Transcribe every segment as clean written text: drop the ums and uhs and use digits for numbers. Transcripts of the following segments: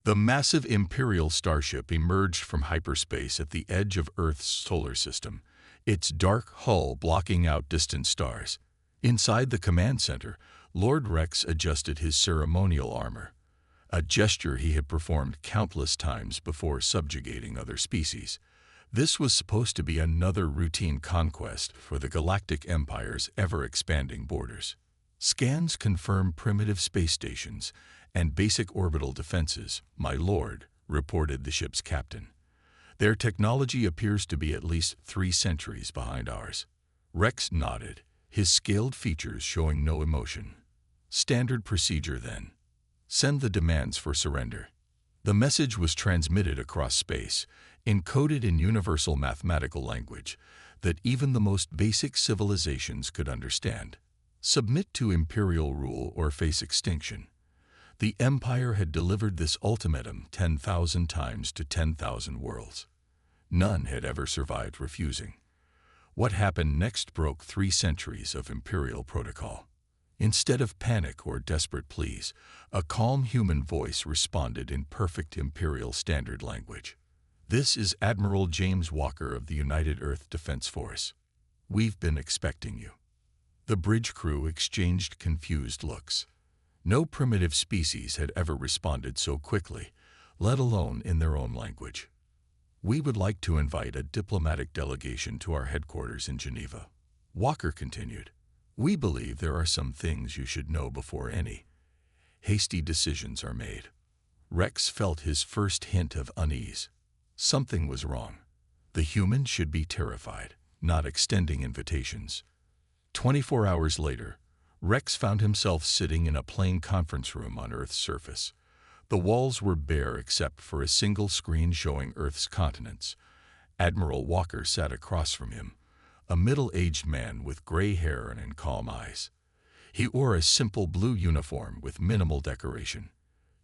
The massive Imperial starship emerged from hyperspace at the edge of Earth's solar system, its dark hull blocking out distant stars. Inside the command center, Lord Rex adjusted his ceremonial armor, a gesture he had performed countless times before subjugating other species. This was supposed to be another routine conquest for the Galactic Empire's ever-expanding borders. Scans confirm primitive space stations and basic orbital defenses, my lord, reported the ship's captain. Their technology appears to be at least 3 centuries behind ours. Rex nodded, his scaled features showing no emotion. Standard procedure then. Send the demands for surrender. The message was transmitted across space, encoded in universal mathematical language that even the most basic civilizations could understand. Submit to imperial rule or face extinction. The Empire had delivered this ultimatum 10,000 times to 10,000 worlds. None had ever survived refusing. What happened next broke 3 centuries of imperial protocol. Instead of panic or desperate pleas, a calm human voice responded in perfect imperial standard language. This is Admiral James Walker of the United Earth Defense Force. We've been expecting you. The bridge crew exchanged confused looks. No primitive species had ever responded so quickly, let alone in their own language. We would like to invite a diplomatic delegation to our headquarters in Geneva. Walker continued. We believe there are some things you should know before any hasty decisions are made. Rex felt his first hint of unease. Something was wrong. The humans should be terrified, not extending invitations. 24 hours later, Rex found himself sitting in a plain conference room on Earth's surface. The walls were bare except for a single screen showing Earth's continents. Admiral Walker sat across from him, a middle-aged man with gray hair and calm eyes. He wore a simple blue uniform with minimal decoration.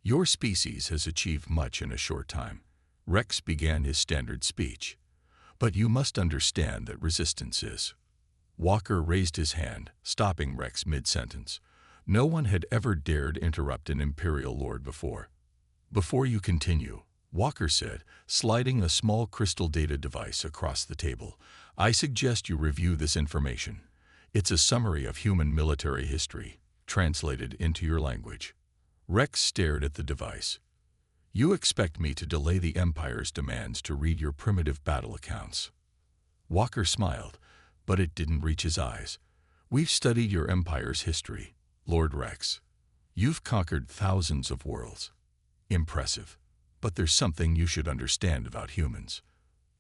Your species has achieved much in a short time. Rex began his standard speech. But you must understand that resistance is. Walker raised his hand, stopping Rex mid-sentence. No one had ever dared interrupt an Imperial Lord before. Before you continue, Walker said, sliding a small crystal data device across the table, I suggest you review this information. It's a summary of human military history, translated into your language. Rex stared at the device. You expect me to delay the Empire's demands to read your primitive battle accounts. Walker smiled, but it didn't reach his eyes. We've studied your Empire's history, Lord Rex. You've conquered thousands of worlds. Impressive. But there's something you should understand about humans.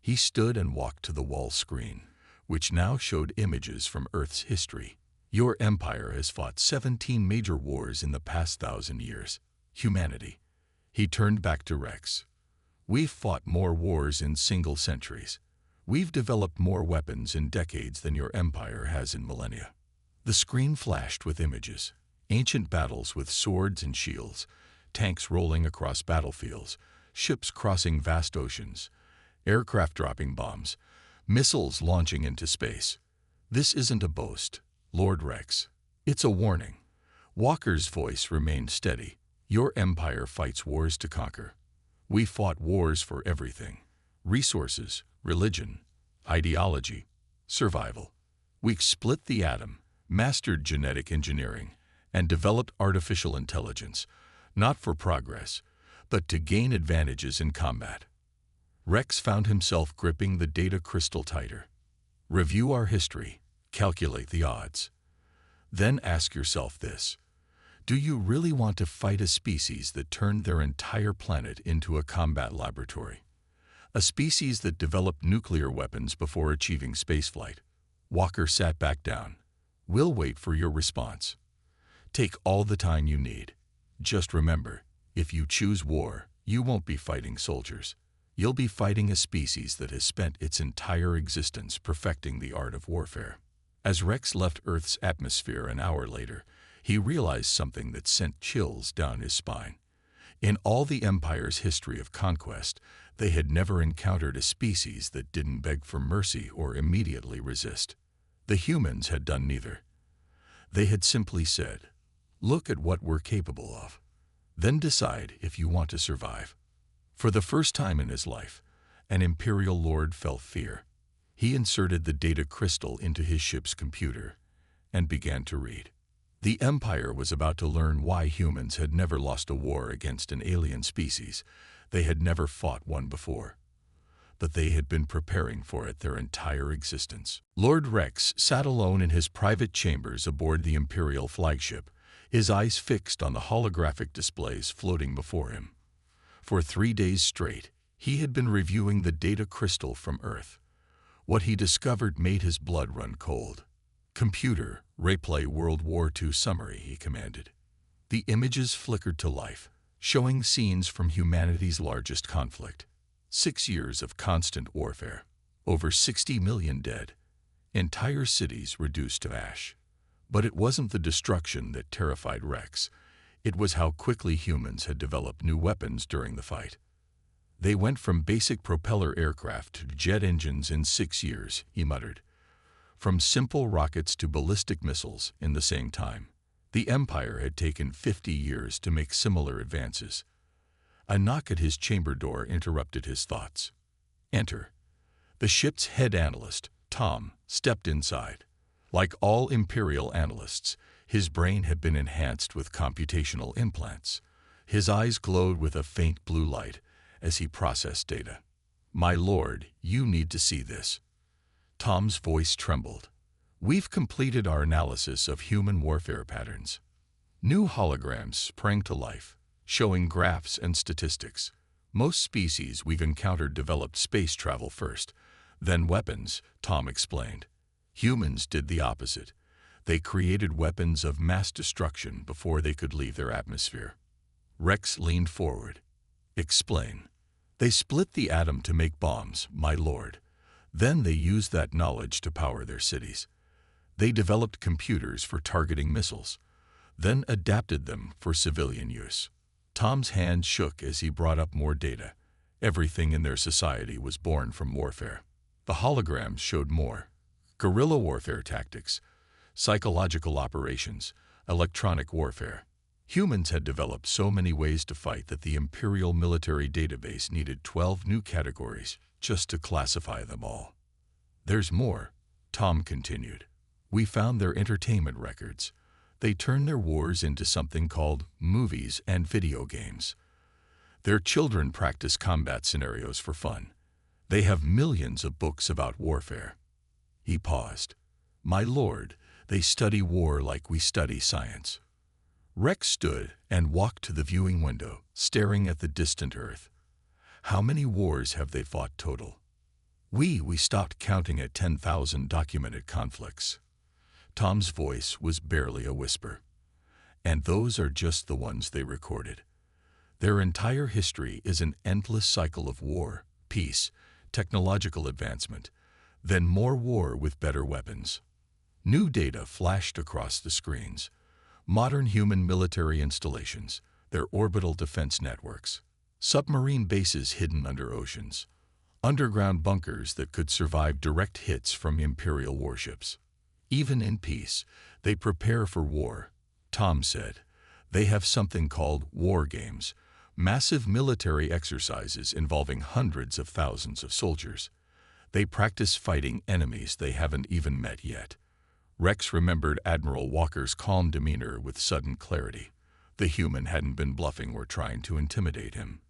He stood and walked to the wall screen, which now showed images from Earth's history. Your empire has fought 17 major wars in the past 1,000 years. Humanity. He turned back to Rex. We've fought more wars in single centuries. We've developed more weapons in decades than your empire has in millennia. The screen flashed with images. Ancient battles with swords and shields, tanks rolling across battlefields, ships crossing vast oceans, aircraft dropping bombs, missiles launching into space. This isn't a boast, Lord Rex. It's a warning. Walker's voice remained steady. Your empire fights wars to conquer. We fought wars for everything. Resources, religion, ideology, survival. We split the atom, mastered genetic engineering, and developed artificial intelligence, not for progress, but to gain advantages in combat. Rex found himself gripping the data crystal tighter. Review our history, calculate the odds. Then ask yourself this. Do you really want to fight a species that turned their entire planet into a combat laboratory? A species that developed nuclear weapons before achieving spaceflight? Walker sat back down. We'll wait for your response. Take all the time you need. Just remember, if you choose war, you won't be fighting soldiers. You'll be fighting a species that has spent its entire existence perfecting the art of warfare. As Rex left Earth's atmosphere an hour later, he realized something that sent chills down his spine. In all the Empire's history of conquest, they had never encountered a species that didn't beg for mercy or immediately resist. The humans had done neither. They had simply said, "Look at what we're capable of." Then decide if you want to survive. For the first time in his life, an Imperial Lord felt fear. He inserted the data crystal into his ship's computer and began to read. The Empire was about to learn why humans had never lost a war against an alien species. They had never fought one before, but they had been preparing for it their entire existence. Lord Rex sat alone in his private chambers aboard the Imperial flagship, his eyes fixed on the holographic displays floating before him. For 3 days straight, he had been reviewing the data crystal from Earth. What he discovered made his blood run cold. "Computer, replay World War II summary," he commanded. The images flickered to life, showing scenes from humanity's largest conflict. 6 years of constant warfare, over 60 million dead, entire cities reduced to ash. But it wasn't the destruction that terrified Rex. It was how quickly humans had developed new weapons during the fight. They went from basic propeller aircraft to jet engines in 6 years, he muttered. From simple rockets to ballistic missiles in the same time. The Empire had taken 50 years to make similar advances. A knock at his chamber door interrupted his thoughts. "Enter." The ship's head analyst, Tom, stepped inside. Like all Imperial analysts, his brain had been enhanced with computational implants. His eyes glowed with a faint blue light as he processed data. "My lord, you need to see this." Tom's voice trembled. "We've completed our analysis of human warfare patterns." New holograms sprang to life, showing graphs and statistics. "Most species we've encountered developed space travel first, then weapons," Tom explained. "Humans did the opposite. They created weapons of mass destruction before they could leave their atmosphere." Rex leaned forward. "Explain." "They split the atom to make bombs, my lord. Then they used that knowledge to power their cities. They developed computers for targeting missiles, then adapted them for civilian use." Tom's hand shook as he brought up more data. Everything in their society was born from warfare. The holograms showed more. Guerrilla warfare tactics, psychological operations, electronic warfare. Humans had developed so many ways to fight that the Imperial military database needed 12 new categories just to classify them all. "There's more," Tom continued. "We found their entertainment records. They turned their wars into something called movies and video games. Their children practice combat scenarios for fun. They have millions of books about warfare." He paused. "My lord, they study war like we study science." Rex stood and walked to the viewing window, staring at the distant Earth. "How many wars have they fought total?" We stopped counting at 10,000 documented conflicts." Tom's voice was barely a whisper. "And those are just the ones they recorded. Their entire history is an endless cycle of war, peace, technological advancement, then more war with better weapons." New data flashed across the screens. Modern human military installations, their orbital defense networks, submarine bases hidden under oceans, underground bunkers that could survive direct hits from Imperial warships. "Even in peace, they prepare for war," Tom said. "They have something called war games, massive military exercises involving hundreds of thousands of soldiers. They practice fighting enemies they haven't even met yet." Rex remembered Admiral Walker's calm demeanor with sudden clarity. The human hadn't been bluffing or trying to intimidate him.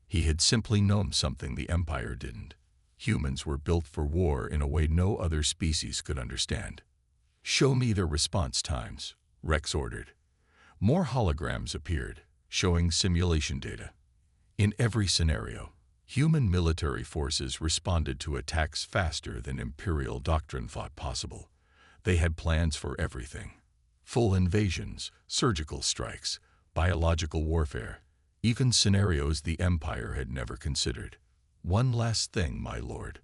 He had simply known something the Empire didn't. Humans were built for war in a way no other species could understand. "Show me their response times," Rex ordered. More holograms appeared, showing simulation data. In every scenario, human military forces responded to attacks faster than Imperial doctrine thought possible. They had plans for everything. Full invasions, surgical strikes, biological warfare, even scenarios the Empire had never considered. "One last thing, my lord."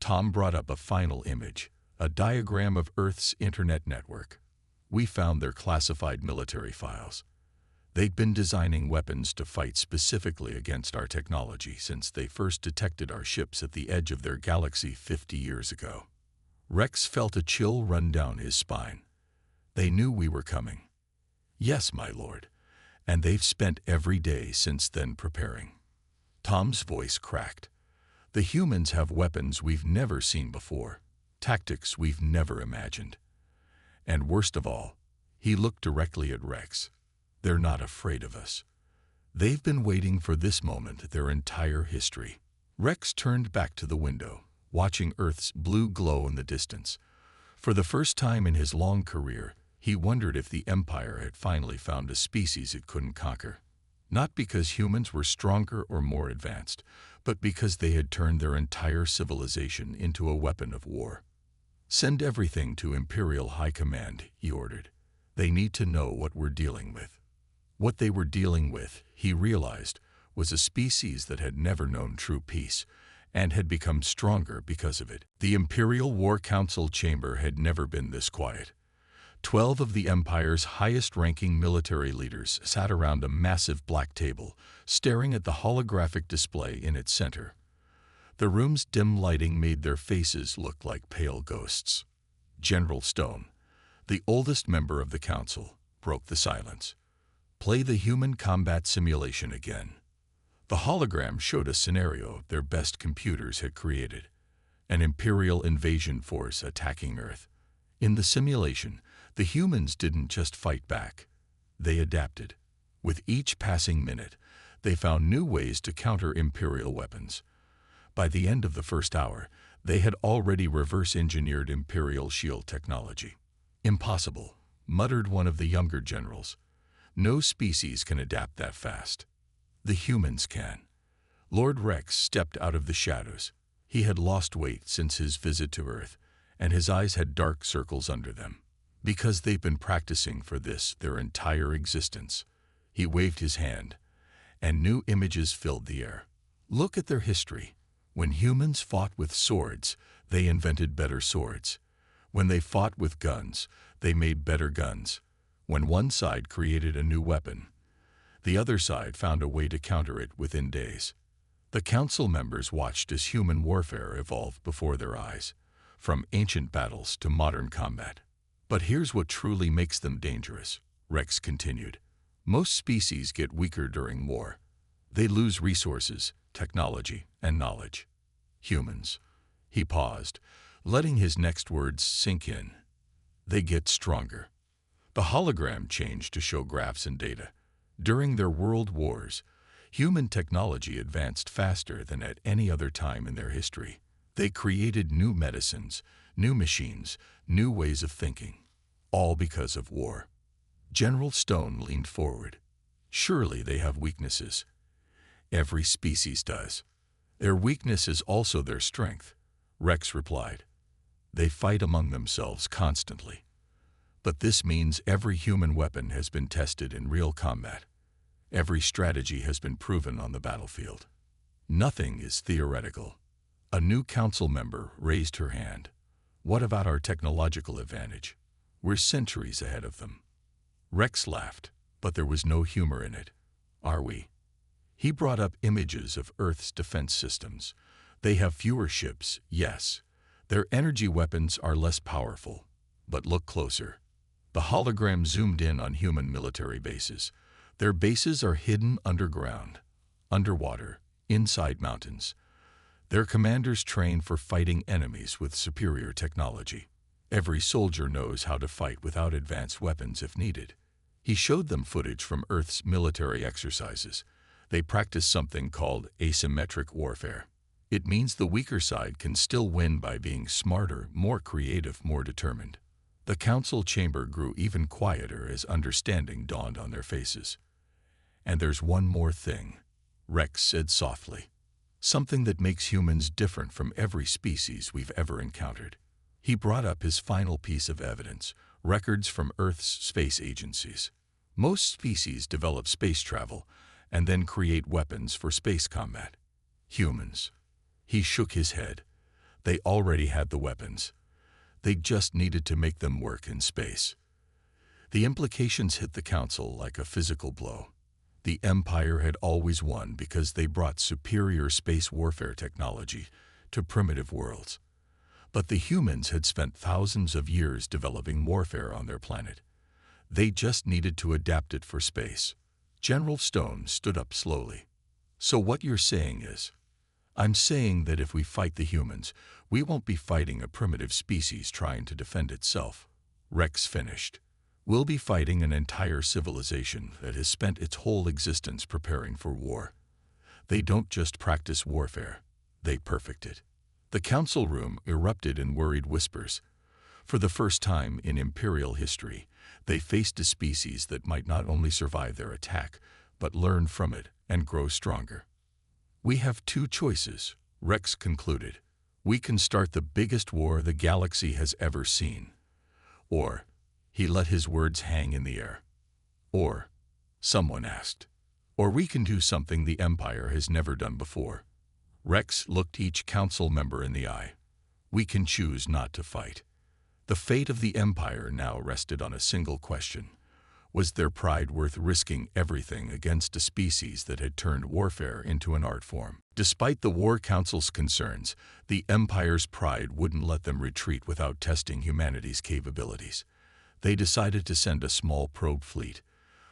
Tom brought up a final image, a diagram of Earth's internet network. "We found their classified military files. They'd been designing weapons to fight specifically against our technology since they first detected our ships at the edge of their galaxy 50 years ago." Rex felt a chill run down his spine. "They knew we were coming." "Yes, my lord. and they've spent every day since then preparing. Tom's voice cracked. The humans have weapons we've never seen before, tactics we've never imagined. And worst of all, he looked directly at Rex. They're not afraid of us. They've been waiting for this moment their entire history. Rex turned back to the window, watching Earth's blue glow in the distance. For the first time in his long career, he wondered if the Empire had finally found a species it couldn't conquer. Not because humans were stronger or more advanced, but because they had turned their entire civilization into a weapon of war. "Send everything to Imperial High Command," he ordered. "They need to know what we're dealing with." What they were dealing with, he realized, was a species that had never known true peace, and had become stronger because of it. The Imperial War Council chamber had never been this quiet. 12 of the Empire's highest-ranking military leaders sat around a massive black table, staring at the holographic display in its center. The room's dim lighting made their faces look like pale ghosts. General Stone, the oldest member of the council, broke the silence. "Play the human combat simulation again." The hologram showed a scenario their best computers had created: an Imperial invasion force attacking Earth. In the simulation, the humans didn't just fight back. They adapted. With each passing minute, they found new ways to counter Imperial weapons. By the end of the first hour, they had already reverse-engineered Imperial shield technology. "Impossible," muttered one of the younger generals. "No species can adapt that fast." "The humans can." Lord Rex stepped out of the shadows. He had lost weight since his visit to Earth, and his eyes had dark circles under them. "Because they've been practicing for this their entire existence." He waved his hand, and new images filled the air. "Look at their history. When humans fought with swords, they invented better swords. When they fought with guns, they made better guns. When one side created a new weapon, the other side found a way to counter it within days." The council members watched as human warfare evolved before their eyes, from ancient battles to modern combat. "But here's what truly makes them dangerous," Rex continued. "Most species get weaker during war. They lose resources, technology, and knowledge. Humans." He paused, letting his next words sink in. "They get stronger." The hologram changed to show graphs and data. During their world wars, human technology advanced faster than at any other time in their history. They created new medicines, new machines, new ways of thinking, all because of war. General Stone leaned forward. "Surely they have weaknesses." "Every species does. Their weakness is also their strength," Rex replied. "They fight among themselves constantly. But this means every human weapon has been tested in real combat. Every strategy has been proven on the battlefield. Nothing is theoretical." A new council member raised her hand. "What about our technological advantage? We're centuries ahead of them." Rex laughed, but there was no humor in it. "Are we?" He brought up images of Earth's defense systems. "They have fewer ships, yes. Their energy weapons are less powerful. But look closer." The hologram zoomed in on human military bases. Their bases are hidden underground, underwater, inside mountains. Their commanders train for fighting enemies with superior technology. Every soldier knows how to fight without advanced weapons if needed. He showed them footage from Earth's military exercises. They practice something called asymmetric warfare. It means the weaker side can still win by being smarter, more creative, more determined. The council chamber grew even quieter as understanding dawned on their faces. "And there's one more thing," Rex said softly. "Something that makes humans different from every species we've ever encountered." He brought up his final piece of evidence, records from Earth's space agencies. Most species develop space travel and then create weapons for space combat. Humans. He shook his head. They already had the weapons. They just needed to make them work in space. The implications hit the council like a physical blow. The Empire had always won because they brought superior space warfare technology to primitive worlds. But the humans had spent thousands of years developing warfare on their planet. They just needed to adapt it for space. General Stone stood up slowly. So what you're saying is, I'm saying that if we fight the humans, we won't be fighting a primitive species trying to defend itself. Rex finished. We'll be fighting an entire civilization that has spent its whole existence preparing for war. They don't just practice warfare, they perfect it. The council room erupted in worried whispers. For the first time in Imperial history, they faced a species that might not only survive their attack, but learn from it and grow stronger. We have two choices, Rex concluded. We can start the biggest war the galaxy has ever seen. Or, he let his words hang in the air. Or, someone asked. Or we can do something the Empire has never done before. Rex looked each council member in the eye. We can choose not to fight. The fate of the Empire now rested on a single question. Was their pride worth risking everything against a species that had turned warfare into an art form? Despite the War Council's concerns, the Empire's pride wouldn't let them retreat without testing humanity's capabilities. They decided to send a small probe fleet,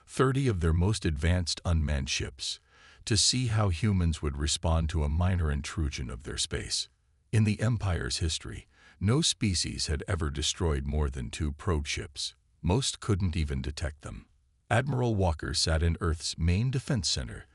30 of their most advanced unmanned ships, to see how humans would respond to a minor intrusion of their space. In the Empire's history, no species had ever destroyed more than 2 probe ships. Most couldn't even detect them. Admiral Walker sat in Earth's main defense center,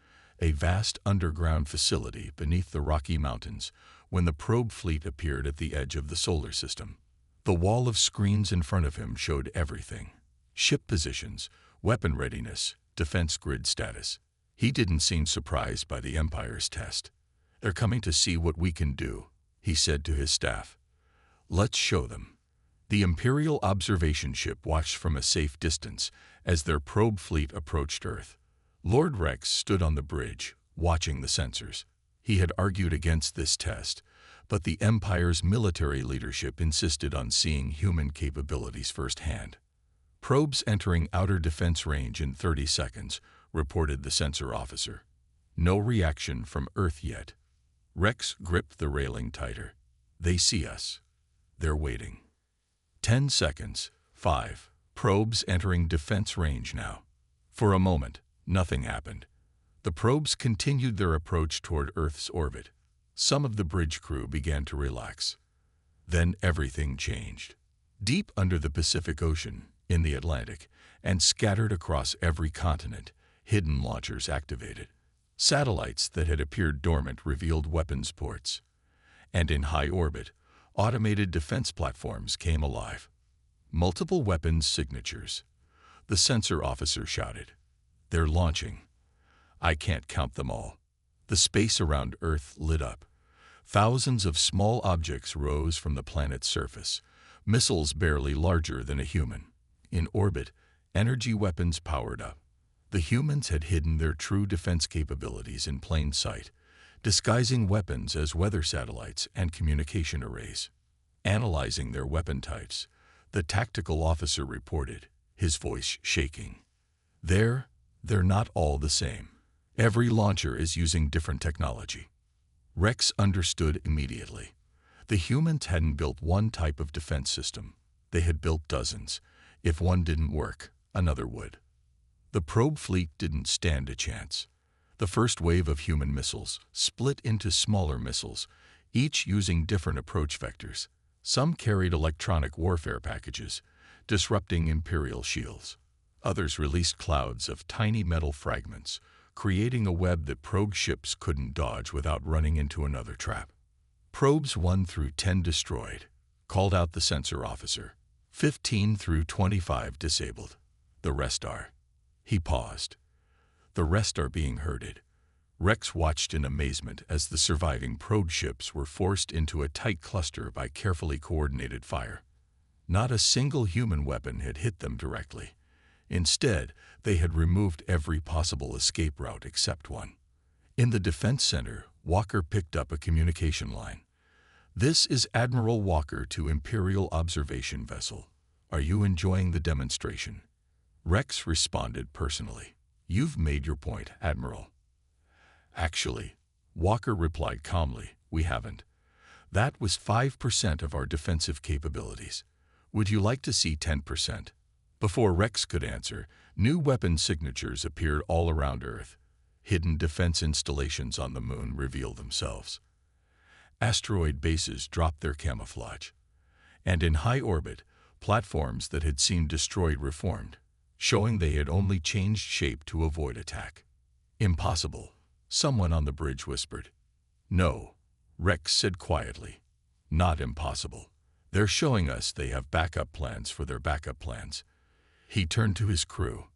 a vast underground facility beneath the Rocky Mountains, when the probe fleet appeared at the edge of the solar system. The wall of screens in front of him showed everything: ship positions, weapon readiness, defense grid status. He didn't seem surprised by the Empire's test. They're coming to see what we can do, he said to his staff. Let's show them. The Imperial observation ship watched from a safe distance as their probe fleet approached Earth. Lord Rex stood on the bridge, watching the sensors. He had argued against this test, but the Empire's military leadership insisted on seeing human capabilities firsthand. Probes entering outer defense range in 30 seconds, reported the sensor officer. No reaction from Earth yet. Rex gripped the railing tighter. They see us. They're waiting. 10 seconds. 5. Probes entering defense range now. For a moment, nothing happened. The probes continued their approach toward Earth's orbit. Some of the bridge crew began to relax. Then everything changed. Deep under the Pacific Ocean, in the Atlantic, and scattered across every continent, hidden launchers activated. Satellites that had appeared dormant revealed weapons ports. And in high orbit, automated defense platforms came alive. Multiple weapons signatures. The sensor officer shouted. They're launching. I can't count them all. The space around Earth lit up. Thousands of small objects rose from the planet's surface, missiles barely larger than a human. In orbit, energy weapons powered up. The humans had hidden their true defense capabilities in plain sight, disguising weapons as weather satellites and communication arrays. Analyzing their weapon types, the tactical officer reported, his voice shaking. They're not all the same. Every launcher is using different technology. Rex understood immediately. The humans hadn't built one type of defense system. They had built dozens. If one didn't work, another would. The probe fleet didn't stand a chance. The first wave of human missiles split into smaller missiles, each using different approach vectors. Some carried electronic warfare packages, disrupting Imperial shields. Others released clouds of tiny metal fragments, creating a web that probe ships couldn't dodge without running into another trap. Probes 1 through 10 destroyed, called out the sensor officer. 15 through 25 disabled. The rest are. He paused. The rest are being herded. Rex watched in amazement as the surviving probe ships were forced into a tight cluster by carefully coordinated fire. Not a single human weapon had hit them directly. Instead, they had removed every possible escape route except one. In the defense center, Walker picked up a communication line. This is Admiral Walker to Imperial Observation Vessel. Are you enjoying the demonstration? Rex responded personally. You've made your point, Admiral. Actually, Walker replied calmly, we haven't. That was 5% of our defensive capabilities. Would you like to see 10%? Before Rex could answer, new weapon signatures appeared all around Earth. Hidden defense installations on the moon revealed themselves. Asteroid bases dropped their camouflage. And in high orbit, platforms that had seemed destroyed reformed, showing they had only changed shape to avoid attack. "Impossible," someone on the bridge whispered. "No," Rex said quietly. "Not impossible. They're showing us they have backup plans for their backup plans." He turned to his crew.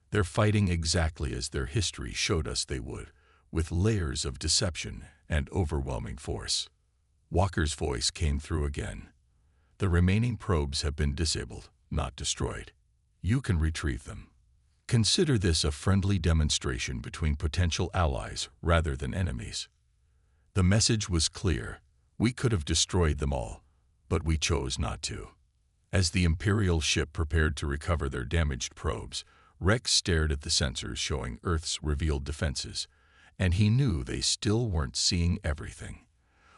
"They're fighting exactly as their history showed us they would, with layers of deception and overwhelming force." Walker's voice came through again. "The remaining probes have been disabled, not destroyed. You can retrieve them. Consider this a friendly demonstration between potential allies rather than enemies." The message was clear. We could have destroyed them all, but we chose not to. As the Imperial ship prepared to recover their damaged probes, Rex stared at the sensors showing Earth's revealed defenses, and he knew they still weren't seeing everything.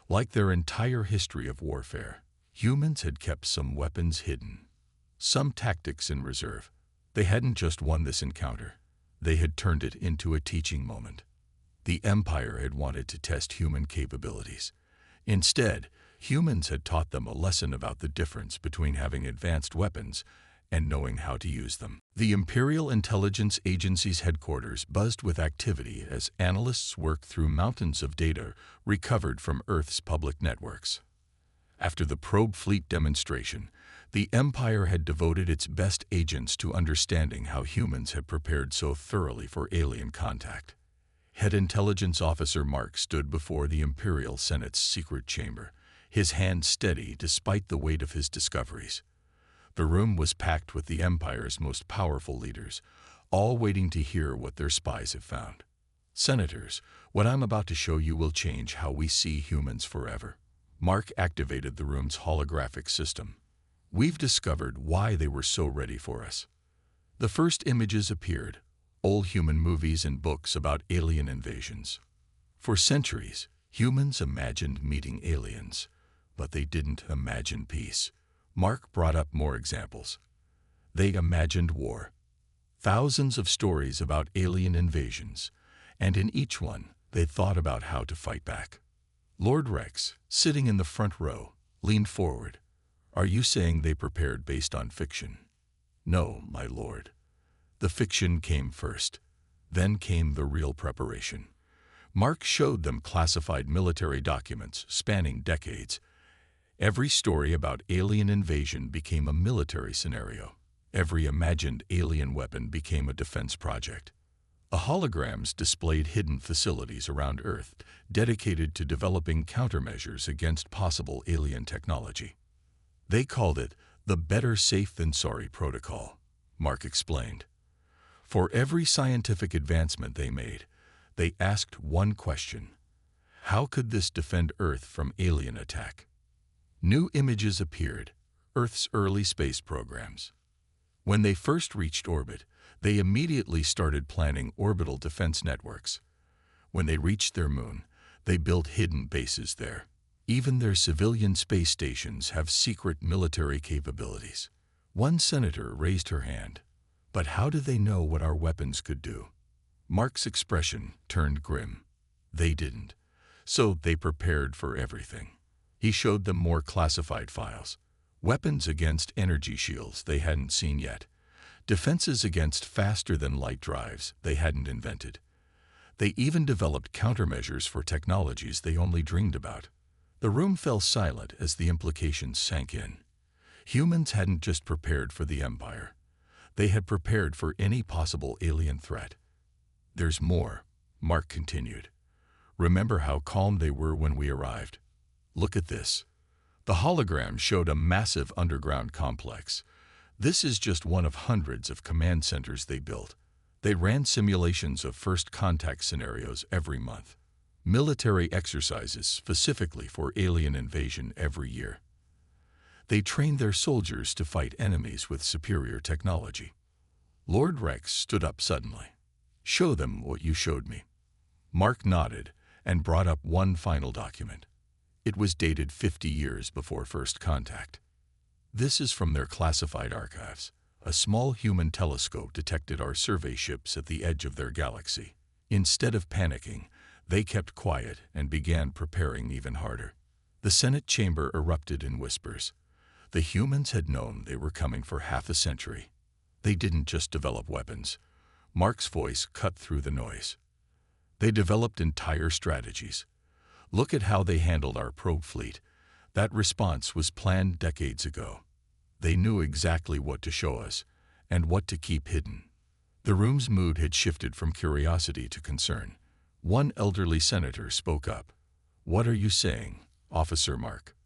Like their entire history of warfare, humans had kept some weapons hidden, some tactics in reserve. They hadn't just won this encounter. They had turned it into a teaching moment. The Empire had wanted to test human capabilities. Instead, humans had taught them a lesson about the difference between having advanced weapons and knowing how to use them. The Imperial Intelligence Agency's headquarters buzzed with activity as analysts worked through mountains of data recovered from Earth's public networks. After the probe fleet demonstration, the Empire had devoted its best agents to understanding how humans had prepared so thoroughly for alien contact. Head Intelligence Officer Mark stood before the Imperial Senate's secret chamber, his hand steady despite the weight of his discoveries. The room was packed with the Empire's most powerful leaders, all waiting to hear what their spies have found. "Senators, what I'm about to show you will change how we see humans forever." Mark activated the room's holographic system. "We've discovered why they were so ready for us." The first images appeared, old human movies and books about alien invasions. For centuries, humans imagined meeting aliens, but they didn't imagine peace. Mark brought up more examples. They imagined war. Thousands of stories about alien invasions, and in each one, they thought about how to fight back. Lord Rex, sitting in the front row, leaned forward. "Are you saying they prepared based on fiction?" "No, my lord. The fiction came first. Then came the real preparation." Mark showed them classified military documents spanning decades. Every story about alien invasion became a military scenario. Every imagined alien weapon became a defense project. The holograms displayed hidden facilities around Earth dedicated to developing countermeasures against possible alien technology. They called it the Better Safe Than Sorry protocol, Mark explained. For every scientific advancement they made, they asked one question: how could this defend Earth from alien attack? New images appeared, Earth's early space programs. When they first reached orbit, they immediately started planning orbital defense networks. When they reached their moon, they built hidden bases there. Even their civilian space stations have secret military capabilities. One senator raised her hand. "But how do they know what our weapons could do?" Mark's expression turned grim. "They didn't. So they prepared for everything." He showed them more classified files. Weapons against energy shields they hadn't seen yet. Defenses against faster-than-light drives they hadn't invented. They even developed countermeasures for technologies they only dreamed about. The room fell silent as the implications sank in. Humans hadn't just prepared for the Empire. They had prepared for any possible alien threat. "There's more," Mark continued. "Remember how calm they were when we arrived? Look at this." The hologram showed a massive underground complex. This is just one of hundreds of command centers they built. They ran simulations of first contact scenarios every month. Military exercises specifically for alien invasion every year. They trained their soldiers to fight enemies with superior technology. Lord Rex stood up suddenly. "Show them what you showed me." Mark nodded and brought up one final document. It was dated 50 years before first contact. "This is from their classified archives, a small human telescope detected our survey ships at the edge of their galaxy. Instead of panicking, they kept quiet and began preparing even harder. The Senate chamber erupted in whispers. The humans had known they were coming for half a century. They didn't just develop weapons. Mark's voice cut through the noise. They developed entire strategies. Look at how they handled our probe fleet. That response was planned decades ago. They knew exactly what to show us and what to keep hidden. The room's mood had shifted from curiosity to concern. One elderly senator spoke up. "What are you saying, Officer Mark?"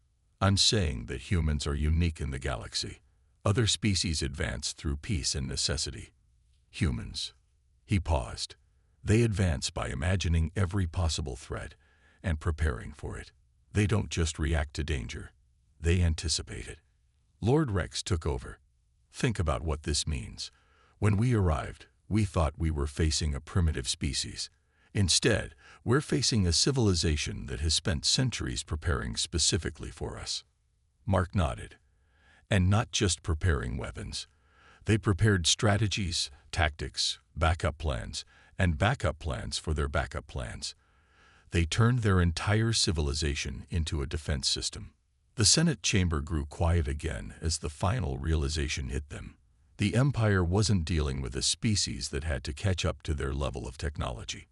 "I'm saying that humans are unique in the galaxy. Other species advance through peace and necessity. Humans." He paused. "They advance by imagining every possible threat and preparing for it. They don't just react to danger. They anticipate it." Lord Rex took over. "Think about what this means. When we arrived, we thought we were facing a primitive species. Instead, we're facing a civilization that has spent centuries preparing specifically for us." Mark nodded. "And not just preparing weapons. They prepared strategies, tactics, backup plans, and backup plans for their backup plans. They turned their entire civilization into a defense system." The Senate chamber grew quiet again as the final realization hit them. The Empire wasn't dealing with a species that had to catch up to their level of technology.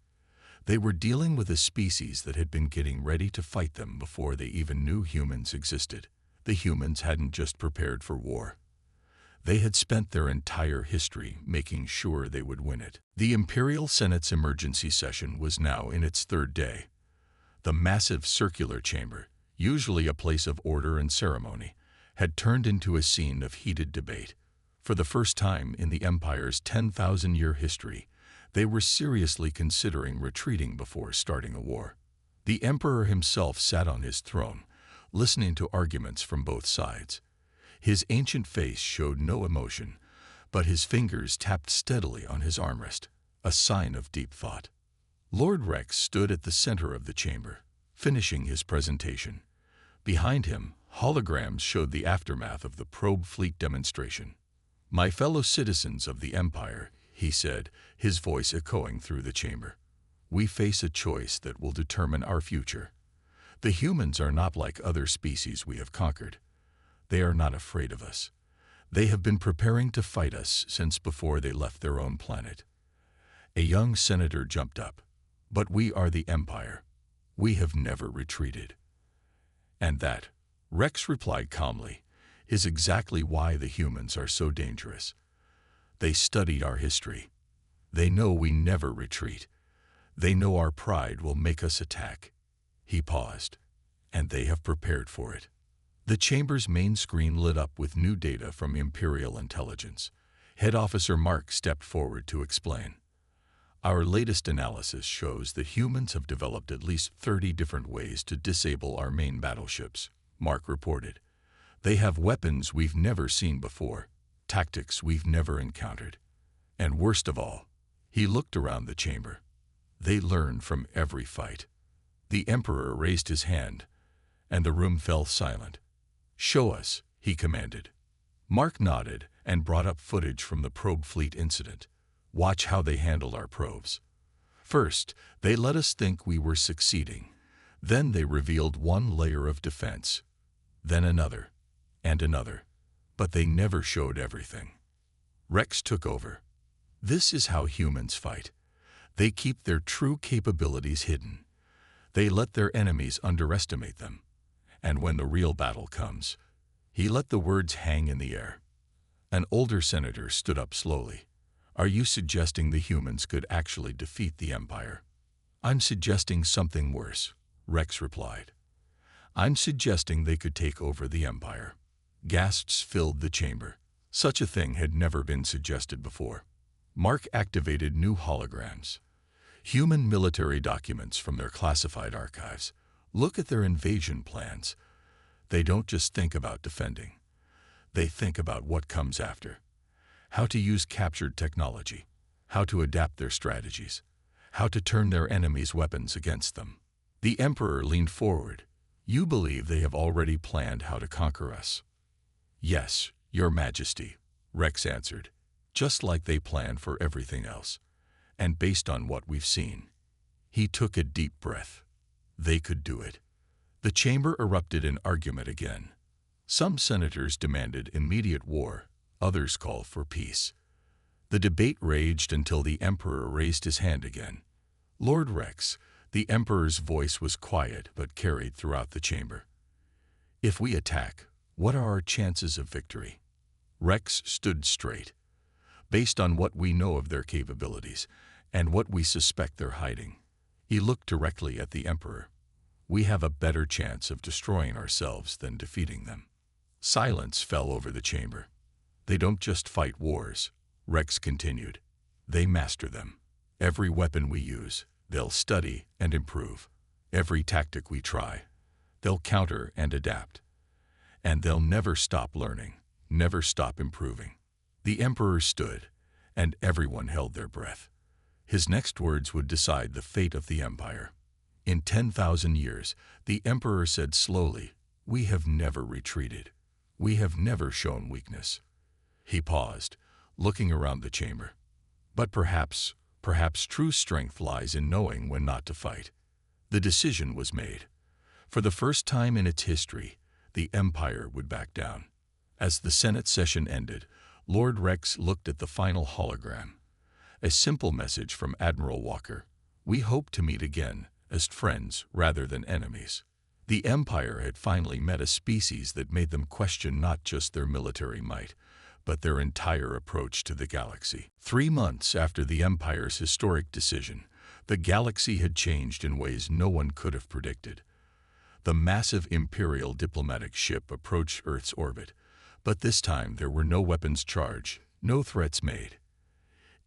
They were dealing with a species that had been getting ready to fight them before they even knew humans existed. The humans hadn't just prepared for war. They had spent their entire history making sure they would win it. The Imperial Senate's emergency session was now in its third day. The massive circular chamber, usually a place of order and ceremony, had turned into a scene of heated debate. For the first time in the Empire's 10,000-year history, they were seriously considering retreating before starting a war. The Emperor himself sat on his throne, listening to arguments from both sides. His ancient face showed no emotion, but his fingers tapped steadily on his armrest, a sign of deep thought. Lord Rex stood at the center of the chamber, finishing his presentation. Behind him, holograms showed the aftermath of the probe fleet demonstration. "My fellow citizens of the Empire," he said, his voice echoing through the chamber, "we face a choice that will determine our future. The humans are not like other species we have conquered. They are not afraid of us. They have been preparing to fight us since before they left their own planet." A young senator jumped up. "But we are the Empire. We have never retreated." "And that," Rex replied calmly, "is exactly why the humans are so dangerous. They studied our history. They know we never retreat. They know our pride will make us attack." He paused. "And they have prepared for it." The chamber's main screen lit up with new data from Imperial intelligence. Head Officer Mark stepped forward to explain. "Our latest analysis shows that humans have developed at least 30 different ways to disable our main battleships," Mark reported. "They have weapons we've never seen before, tactics we've never encountered. And worst of all," he looked around the chamber, "they learn from every fight." The Emperor raised his hand, and the room fell silent. "Show us," he commanded. Mark nodded and brought up footage from the probe fleet incident. "Watch how they handled our probes. First, they let us think we were succeeding. Then they revealed one layer of defense, then another, and another. But they never showed everything." Rex took over. "This is how humans fight. They keep their true capabilities hidden. They let their enemies underestimate them. And when the real battle comes," he let the words hang in the air. An older senator stood up slowly. "Are you suggesting the humans could actually defeat the Empire?" "I'm suggesting something worse," Rex replied. "I'm suggesting they could take over the Empire." Gasps filled the chamber. Such a thing had never been suggested before. Mark activated new holograms. Human military documents from their classified archives. Look at their invasion plans. They don't just think about defending. They think about what comes after. How to use captured technology. How to adapt their strategies. How to turn their enemies' weapons against them. The Emperor leaned forward. "You believe they have already planned how to conquer us?" "Yes, Your Majesty," Rex answered, "Just like they plan for everything else. And based on what we've seen." He took a deep breath. They could do it. The chamber erupted in argument again. Some senators demanded immediate war, others called for peace. The debate raged until the Emperor raised his hand again. "Lord Rex," the Emperor's voice was quiet but carried throughout the chamber. "If we attack, what are our chances of victory?" Rex stood straight. "Based on what we know of their capabilities and what we suspect they're hiding." He looked directly at the Emperor. "We have a better chance of destroying ourselves than defeating them." Silence fell over the chamber. "They don't just fight wars," Rex continued. "They master them. Every weapon we use, they'll study and improve. Every tactic we try, they'll counter and adapt. And they'll never stop learning, never stop improving." The Emperor stood, and everyone held their breath. His next words would decide the fate of the Empire. "In 10,000 years, the Emperor said slowly, we have never retreated. We have never shown weakness." He paused, looking around the chamber. "But perhaps true strength lies in knowing when not to fight." The decision was made. For the first time in its history, the Empire would back down. As the Senate session ended, Lord Rex looked at the final hologram. A simple message from Admiral Walker: "We hope to meet again, as friends rather than enemies." The Empire had finally met a species that made them question not just their military might, but their entire approach to the galaxy. 3 months after the Empire's historic decision, the galaxy had changed in ways no one could have predicted. The massive Imperial diplomatic ship approached Earth's orbit, but this time there were no weapons charged, no threats made.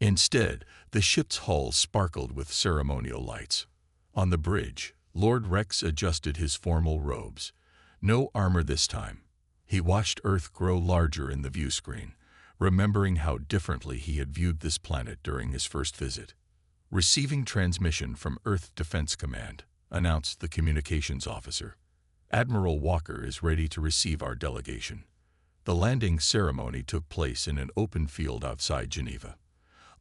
Instead, the ship's hull sparkled with ceremonial lights. On the bridge, Lord Rex adjusted his formal robes. No armor this time. He watched Earth grow larger in the view screen, remembering how differently he had viewed this planet during his first visit. "Receiving transmission from Earth Defense Command," announced the communications officer. "Admiral Walker is ready to receive our delegation." The landing ceremony took place in an open field outside Geneva.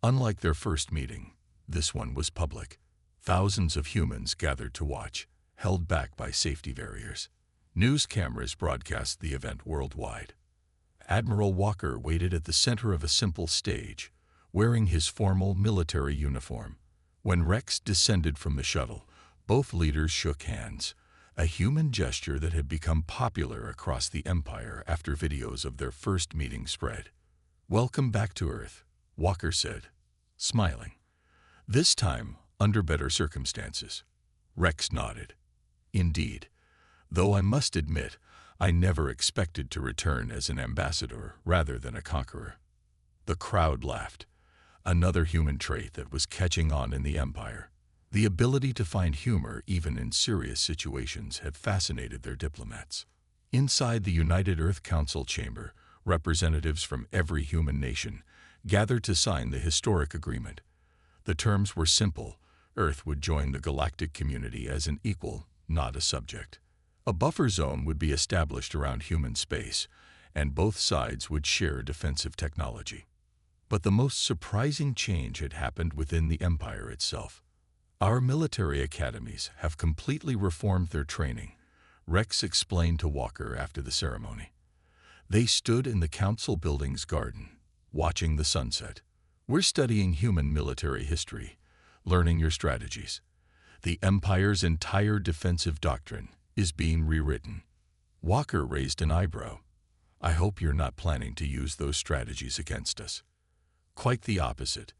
Unlike their first meeting, this one was public. Thousands of humans gathered to watch, held back by safety barriers. News cameras broadcast the event worldwide. Admiral Walker waited at the center of a simple stage, wearing his formal military uniform. When Rex descended from the shuttle, both leaders shook hands, a human gesture that had become popular across the Empire after videos of their first meeting spread. "Welcome back to Earth," Walker said, smiling. "This time, under better circumstances." Rex nodded. "Indeed. Though I must admit, I never expected to return as an ambassador rather than a conqueror." The crowd laughed. Another human trait that was catching on in the Empire. The ability to find humor even in serious situations had fascinated their diplomats. Inside the United Earth Council chamber, representatives from every human nation gathered to sign the historic agreement. The terms were simple. Earth would join the galactic community as an equal, not a subject. A buffer zone would be established around human space, and both sides would share defensive technology. But the most surprising change had happened within the Empire itself. "Our military academies have completely reformed their training," Rex explained to Walker after the ceremony. They stood in the council building's garden, watching the sunset. "We're studying human military history, learning your strategies. The Empire's entire defensive doctrine is being rewritten." Walker raised an eyebrow. "I hope you're not planning to use those strategies against us." Quite the opposite.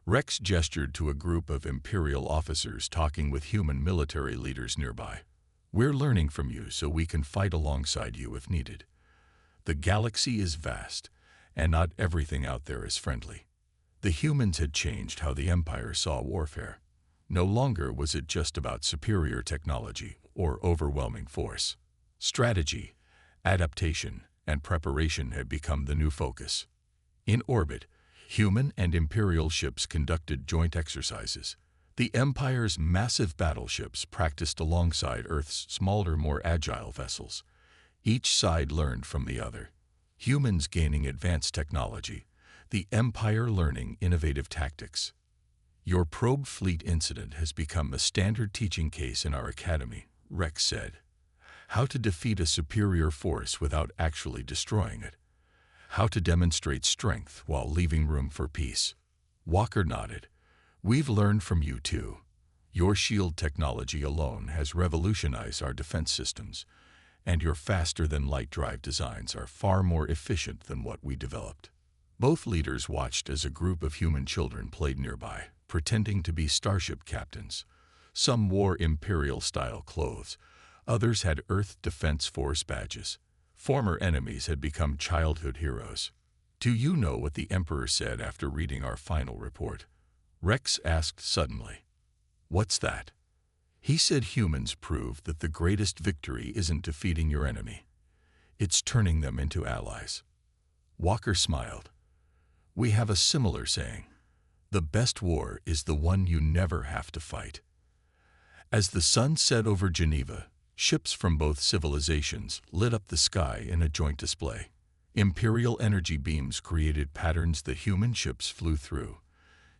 Rex gestured to a group of Imperial officers talking with human military leaders nearby. "We're learning from you so we can fight alongside you if needed. The galaxy is vast, and not everything out there is friendly." The humans had changed how the Empire saw warfare. No longer was it just about superior technology or overwhelming force. Strategy, adaptation, and preparation had become the new focus. In orbit, human and Imperial ships conducted joint exercises. The Empire's massive battleships practiced alongside Earth's smaller, more agile vessels. Each side learned from the other. humans gaining advanced technology, the Empire learning innovative tactics. Your probe fleet incident has become a standard teaching case in our academy, Rex said. How to defeat a superior force without actually destroying it. How to demonstrate strength while leaving room for peace. Walker nodded. We've learned from you too. Your shield technology alone has revolutionized our defense systems, and your faster-than-light drive designs are far more efficient than what we developed. Both leaders watched as a group of human children played nearby, pretending to be starship captains. Some wore Imperial-style clothes. Others had Earth Defense Force badges. Former enemies had become childhood heroes. Do you know what the Emperor said after reading our final report? Rex asked suddenly. What's that? He said humans proved that the greatest victory isn't defeating your enemy. It's turning them into allies. Walker smiled. We have a similar saying. The best war is the one you never have to fight. As the sun set over Geneva, ships from both civilizations lit up the sky in a joint display. Imperial energy beams created patterns that human ships flew through,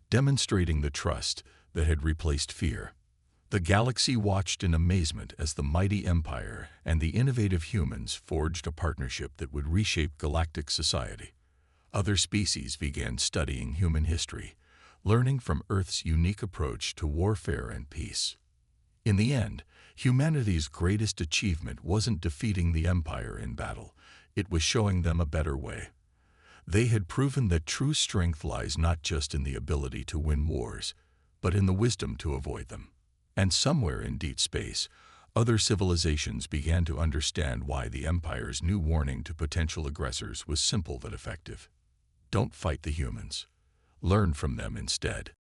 demonstrating the trust that had replaced fear. The galaxy watched in amazement as the mighty Empire and the innovative humans forged a partnership that would reshape galactic society. Other species began studying human history, learning from Earth's unique approach to warfare and peace. In the end, humanity's greatest achievement wasn't defeating the Empire in battle, it was showing them a better way. They had proven that true strength lies not just in the ability to win wars, but in the wisdom to avoid them. And somewhere in deep space, other civilizations began to understand why the Empire's new warning to potential aggressors was simple but effective. Don't fight the humans. Learn from them instead.